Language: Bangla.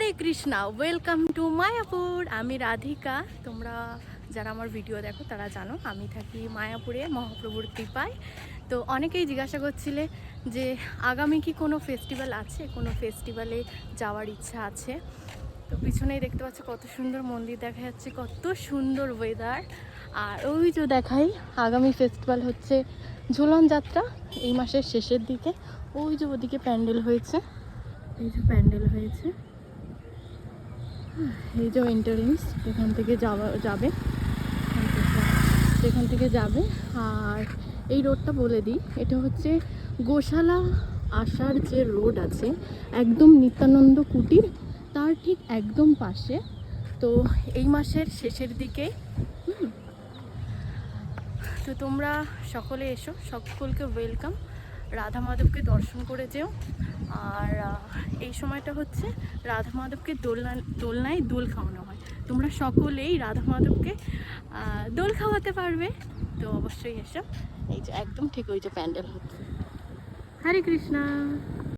Hare Krishna, welcome to Mayapur. আমি রাধিকা। তোমরা যারা আমার ভিডিও দেখো তারা জানো আমি থাকি মায়াপুরে মহাপ্রভুর কৃপায়। তো অনেকেই জিজ্ঞাসা করছিলে যে আগামী কি কোনো ফেস্টিভ্যাল আছে, কোনো ফেস্টিভ্যালে যাওয়ার ইচ্ছা আছে। তো পিছনেই দেখতে পাচ্ছ কত সুন্দর মন্দির দেখা যাচ্ছে, কত সুন্দর ওয়েদার। আর ওই যে দেখাই, আগামী ফেস্টিভ্যাল হচ্ছে ঝুলন যাত্রা, এই মাসের শেষের দিকে। ওই যে ওদিকে প্যান্ডেল হয়েছে, এই যে প্যান্ডেল হয়েছে, এই যে এন্ট্রান্স, এখান থেকে যাবে এখান থেকে যাবে। আর এই রোডটা বলে দিই, এটা হচ্ছে গোশালা আসার যে রোড আছে একদম নিত্যানন্দ কুটির, তার ঠিক একদম পাশে। তো এই মাসের শেষের দিকে তো তোমরা সকলে এসো, সকলকে ওয়েলকাম। রাধা মাধবকে দর্শন করে যেও। আর এই সময়টা হচ্ছে রাধা মাধবকে দোলনায় দোল খাওয়ানো হয়। তোমরা সকলেই রাধা মাধবকে দোল খাওয়াতে পারবে, তো অবশ্যই এসো। এই যে একদম ঠিক ওই যে প্যান্ডেল হচ্ছে। হরে কৃষ্ণা।